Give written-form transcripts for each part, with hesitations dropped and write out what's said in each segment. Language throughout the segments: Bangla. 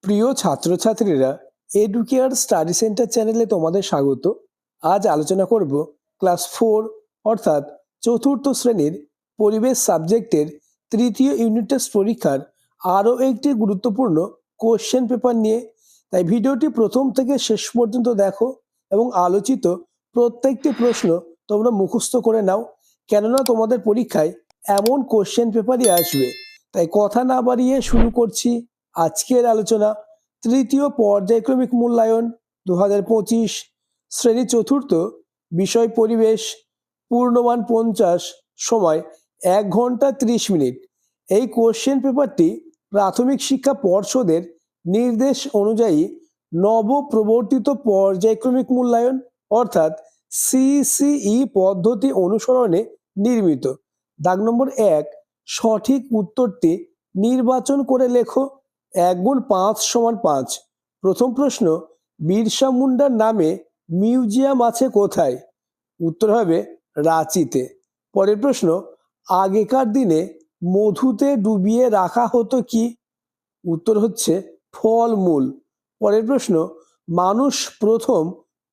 প্রিয় ছাত্রছাত্রীরা, এডুকেয়ার স্টাডি সেন্টার চ্যানেলে তোমাদের স্বাগত। আজ আলোচনা করব ক্লাস 4 অর্থাৎ চতুর্থ শ্রেণীর পরিবেশ সাবজেক্টের তৃতীয় ইউনিট টেস্ট পরীক্ষার আরও একটি গুরুত্বপূর্ণ কোশ্চেন পেপার নিয়ে। তাই ভিডিওটি প্রথম থেকে শেষ পর্যন্ত দেখো এবং আলোচিত প্রত্যেকটি প্রশ্ন তোমরা মুখস্থ করে নাও, কেননা তোমাদের পরীক্ষায় এমন কোশ্চেন পেপারই আসবে। তাই কথা না বাড়িয়ে শুরু করছি আজকের আলোচনা। তৃতীয় পর্যায়ক্রমিক মূল্যায়ন 2025, শ্রেণী চতুর্থ, বিষয় পরিবেশ, পূর্ণমান 50, সময় 1 ঘন্টা 30 মিনিট। এই কোশ্চেন পেপারটি প্রাথমিক শিক্ষা পর্ষদের নির্দেশ অনুযায়ী নবপ্রবর্তিত পর্যায়ক্রমিক মূল্যায়ন অর্থাৎ সিসিই পদ্ধতি অনুসরণে নির্মিত। দাগ নম্বর 1, সঠিক উত্তরটি নির্বাচন করে লেখো। 1 গুণ 5 সমান 5। প্রথম প্রশ্ন, বিরসা মুন্ডার নামে মিউজিয়াম আছে কোথায়? উত্তর হবে রাঁচিতে। পরের প্রশ্ন, আগেকার দিনে মধুতে ডুবিয়ে রাখা হতো কি? উত্তর হচ্ছে ফলমূল। পরের প্রশ্ন, মানুষ প্রথম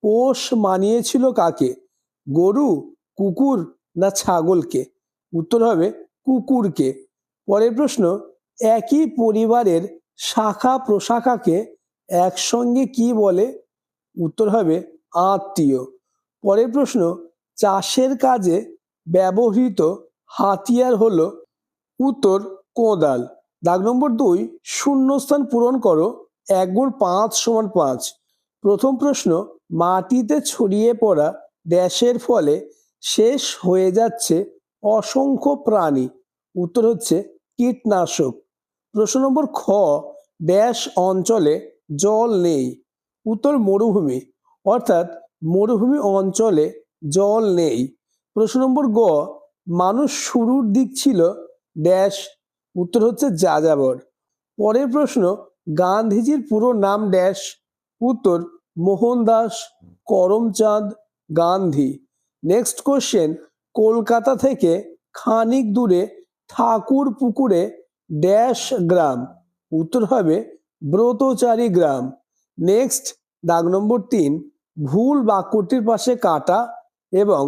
পোষ মানিয়েছিল কাকে? গরু, কুকুর না ছাগলকে? উত্তর হবে কুকুরকে। পরের প্রশ্ন, একই পরিবারের শাখা প্রশাখাকে একসঙ্গে কি বলে? উত্তর হবে আত্মীয়। পরের প্রশ্ন, চাষের কাজে ব্যবহৃত হাতিয়ার হলো? উত্তর কোদাল। দাগ নম্বর 2, শূন্যস্থান পূরণ করো। 1 গুণ 5 সমান 5। প্রথম প্রশ্ন, মাটিতে ছড়িয়ে পড়া ড্যাশের ফলে শেষ হয়ে যাচ্ছে অসংখ্য প্রাণী। উত্তর হচ্ছে কীটনাশক। প্রশ্ন নম্বর খ, ড্যাশ অঞ্চলে জল নেই। উত্তর মরুভূমি, অর্থাৎ মরুভূমি অঞ্চলে জল নেই। প্রশ্ন নম্বর গ, মানুষ শুরুর দিক ছিল ড্যাশ। উত্তর হচ্ছে যাযাবর। পরের প্রশ্ন, গান্ধীজির পুরো নাম ড্যাশ। উত্তর মোহনদাস করমচাঁদ গান্ধী। নেক্সট কোশ্চেন, কলকাতা থেকে খানিক দূরে ঠাকুর পুকুরে ড্যাশ গ্রাম। উত্তর হবে ব্রতচারী গ্রাম। নেক্সট, দাগ নম্বর 3, ভুল বাক্যটির পাশে কাটা এবং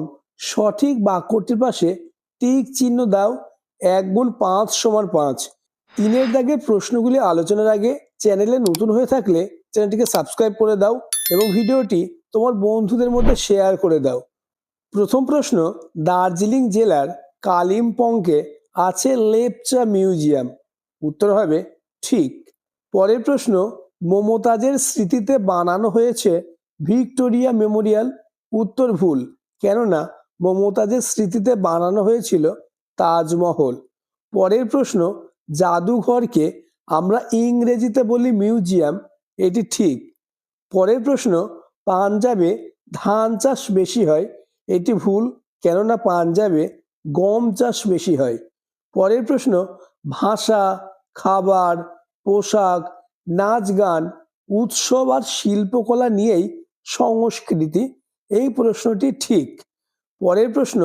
সঠিক বাক্যটির পাশে টিক চিহ্ন দাও। 1 গুণ 5 সমান 5। 3-এর দাগের প্রশ্নগুলি আলোচনার আগে চ্যানেলে নতুন হয়ে থাকলে চ্যানেলটিকে সাবস্ক্রাইব করে দাও এবং ভিডিওটি তোমার বন্ধুদের মধ্যে শেয়ার করে দাও। প্রথম প্রশ্ন, দার্জিলিং জেলার কালিম্পংয়ে আছে লেপচা মিউজিয়াম। উত্তর হবে ঠিক। পরের প্রশ্ন, মমতাজের স্মৃতিতে বানানো হয়েছে ভিক্টোরিয়া মেমোরিয়াল। উত্তর ভুল, কেননা মমতাজের স্মৃতিতে বানানো হয়েছিল তাজমহল। পরের প্রশ্ন, জাদুঘরকে আমরা ইংরেজিতে বলি মিউজিয়াম। এটি ঠিক। পরের প্রশ্ন, পাঞ্জাবে ধান চাষ বেশি হয়। এটি ভুল, কেননা পাঞ্জাবে গম চাষ বেশি হয়। পরের প্রশ্ন, ভাষা, খাবার, পোশাক, নাচ গান, উৎসব আর শিল্পকলা নিয়েই সংস্কৃতি। এই প্রশ্নটি ঠিক। পরের প্রশ্ন,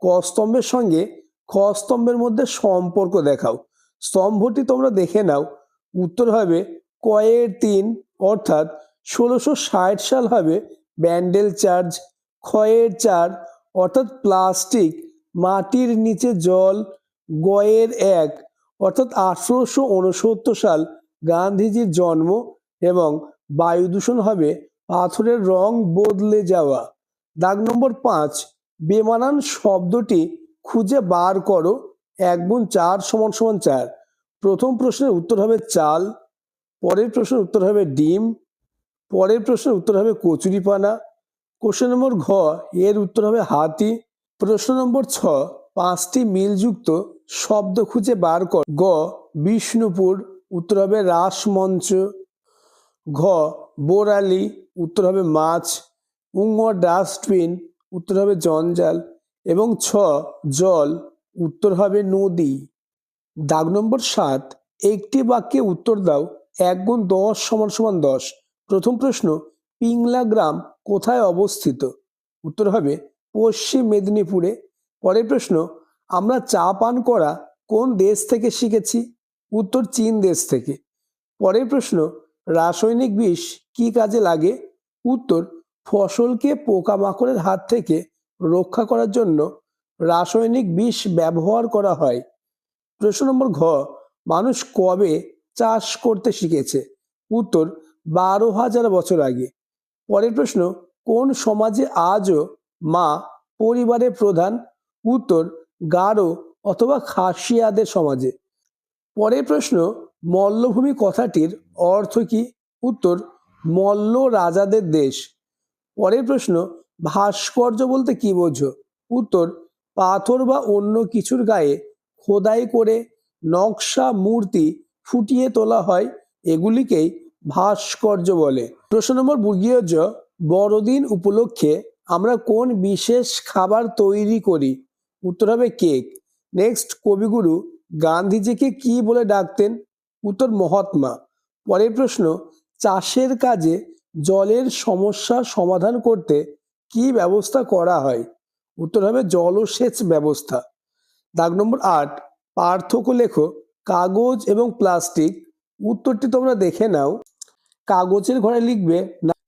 ক স্তম্ভের সঙ্গে খ স্তম্ভের মধ্যে সম্পর্ক দেখাও। স্তম্ভটি তোমরা দেখে নাও। উত্তর হবে কয়ের 3, অর্থাৎ 1660 সাল হবে ব্যান্ডেল চার্জ। ক্ষয়ের 4, অর্থাৎ প্লাস্টিক, মাটির নিচে জল। গয়ের 1, অর্থাৎ 1869 সাল গান্ধীজির জন্ম এবং বায়ু দূষণ হবে পাথরের রং বদলে যাওয়া। দাগ নম্বর 5, বেমানান শব্দটি খুঁজে বার করো। 1 গুণ 4 সমান 4। প্রথম প্রশ্নের উত্তর হবে চাল। পরের প্রশ্নের উত্তর হবে ডিম। পরের প্রশ্নের উত্তর হবে কচুরিপানা। কোশ্চেন নম্বর ঘ, এর উত্তর হবে হাতি। প্রশ্ন নম্বর 6, 5টি মিলযুক্ত শব্দ খুঁজে বার কর। গ, বিষ্ণুপুর। উত্তর হবে রাসমঞ্চ। ঘ, বোরালি। উত্তর হবে মাছ। উঙ্গ, ডাস্টবিন। উত্তর হবে জঞ্জাল। এবং ছ, জল। উত্তর হবে নদী। দাগ নম্বর 7, একটি বাক্যে উত্তর দাও। 1 গুণ 10 সমান 10। প্রথম প্রশ্ন, পিংলা গ্রাম কোথায় অবস্থিত? উত্তর হবে পশ্চিম মেদিনীপুরে। পরের প্রশ্ন, আমরা চা পান করা কোন দেশ থেকে শিখেছি? উত্তর চীন দেশ থেকে। পরের প্রশ্ন, রাসায়নিক বিষ কি কাজে লাগে? উত্তর, ফসলকে পোকামাকড়ের হাত থেকে রক্ষা করার জন্য রাসায়নিক বিষ ব্যবহার করা হয়। প্রশ্ন নম্বর ঘ, মানুষ কবে চাষ করতে শিখেছে? উত্তর, 12,000 বছর আগে। পরের প্রশ্ন, কোন সমাজে আজও মা পরিবারের প্রধান? উত্তর, গারো অথবা খাসিয়াদের সমাজে। পরের প্রশ্ন, মল্লভূমি কথাটির অর্থ কি? উত্তর, মল্ল রাজাদের দেশ। পরের প্রশ্ন, ভাস্কর্য বলতে কি বোঝো? উত্তর, পাথর বা অন্য কিছুর গায়ে খোদাই করে নকশা মূর্তি ফুটিয়ে তোলা হয়, এগুলিকেই ভাস্কর্য বলে। প্রশ্ন নম্বর বর্গীয় জ, বড়দিন উপলক্ষে আমরা কোন বিশেষ খাবার তৈরি করি? উত্তর হবে কেক। নেক্সট, কবিগুরু গান্ধীজিকে কি বলে ডাকতেন? উত্তর, মহাত্মা। পরের প্রশ্ন, চাষের কাজে জলের সমস্যার সমাধান করতে কি ব্যবস্থা করা হয়? উত্তর হবে জলসেচ ব্যবস্থা। দাগ নম্বর 8, পার্থক্য লেখো কাগজ এবং প্লাস্টিক। উত্তরটি তোমরা দেখে নাও। কাগজের ঘরে লিখবে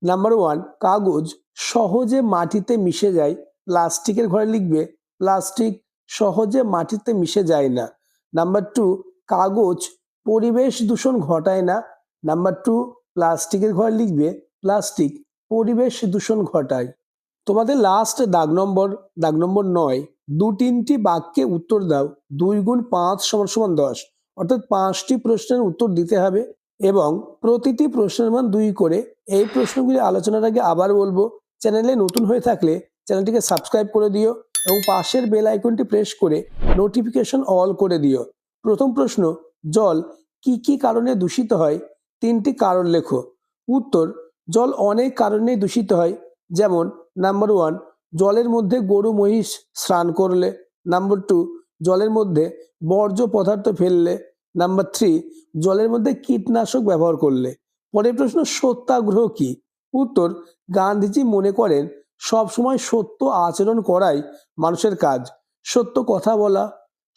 নাম্বার 1, কাগজ সহজে মাটিতে মিশে যায়। প্লাস্টিকের ঘরে লিখবে প্লাস্টিক সহজে মাটিতে মিশে যায় না। নাম্বার 2, কাগজ পরিবেশ দূষণ ঘটায় না। নাম্বার 2, প্লাস্টিকের ঘরে লিখবে প্লাস্টিক পরিবেশ দূষণ ঘটায়। তোমাদের লাস্ট দাগ নম্বর 9, 2-3টি বাক্যে উত্তর দাও। 2 × 5 = 10, অর্থাৎ 5টি প্রশ্নের উত্তর দিতে হবে এবং প্রতিটি প্রশ্নের মান 2 করে। এই প্রশ্নগুলি আলোচনার আগে আবার বলবো, চ্যানেলে নতুন হয়ে থাকলে চ্যানেলটিকে সাবস্ক্রাইব করে দিও এবং পাশের বেল আইকনটি প্রেস করে নোটিফিকেশন অল করে দিও। প্রথম প্রশ্ন, জল কি কি কারণে দূষিত হয়? 3টি কারণ লেখো। উত্তর, জল অনেক কারণেই দূষিত হয়, যেমন নাম্বার 1, জলের মধ্যে গরু মহিষ স্নান করলে। নাম্বার 2, জলের মধ্যে বর্জ্য পদার্থ ফেললে। নাম্বার 3, জলের মধ্যে কীটনাশক ব্যবহার করলে। পরের প্রশ্ন, সত্যাগ্রহ কি? উত্তর, গান্ধীজি মনে করেন সবসময় সত্য আচরণ করাই মানুষের কাজ। সত্য কথা বলা,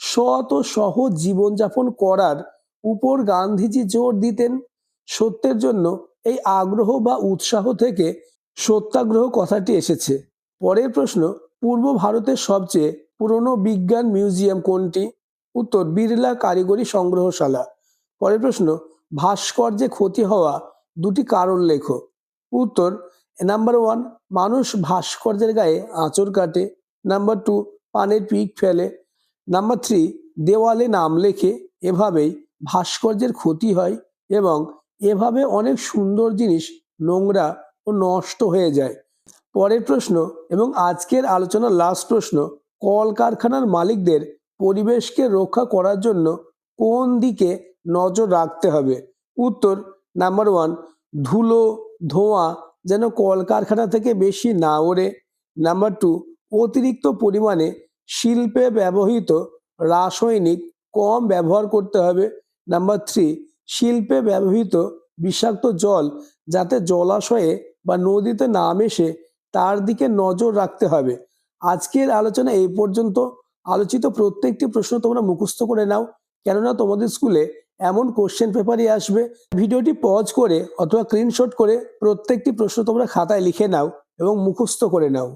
সৎ ও সহজ জীবনযাপন করার উপর গান্ধীজি জোর দিতেন। সত্যের জন্য এই আগ্রহ বা উৎসাহ থেকে সত্যাগ্রহ কথাটি এসেছে। পরের প্রশ্ন, পূর্ব ভারতের সবচেয়ে পুরনো বিজ্ঞান মিউজিয়াম কোনটি? উত্তর, বিড়লা কারিগরি সংগ্রহশালা। পরের প্রশ্ন, ভাস্কর্যে ক্ষতি হওয়া 2টি কারণ লেখো। উত্তর, নাম্বার 1, মানুষ ভাস্কর্যের গায়ে আঁচড় কাটে। নাম্বার 2, পানের পিক ফেলে। নাম্বার 3, দেওয়ালে নাম লেখে। এভাবেই ভাস্কর্যের ক্ষতি হয় এবং এভাবে অনেক সুন্দর জিনিস নোংরা ও নষ্ট হয়ে যায়। পরের প্রশ্ন এবং আজকের আলোচনার লাস্ট প্রশ্ন, কলকারখানার মালিকদের পরিবেশকে রক্ষা করার জন্য কোন দিকে নজর রাখতে হবে? উত্তর, নাম্বার 1, ধুলো ধোঁয়া যেন কলকারখানা থেকে বেশি না ওড়ে। নাম্বার 2, অতিরিক্ত পরিমাণে শিল্পে ব্যবহৃত রাসায়নিক কম ব্যবহার করতে হবে। নাম্বার 3, শিল্পে ব্যবহৃত বিষাক্ত জল যাতে জলাশয়ে বা নদীতে না মেশে তার দিকে নজর রাখতে হবে। আজকের আলোচনা এই পর্যন্ত। আলোচিত প্রত্যেকটি প্রশ্ন তোমরা মুখস্থ করে নাও, কেননা তোমাদের স্কুলে এমন কোশ্চেন পেপারই আসবে। ভিডিওটি পজ করে অথবা স্ক্রিনশট করে প্রত্যেকটি প্রশ্ন তোমরা খাতায় লিখে নাও এবং মুখস্থ করে নাও।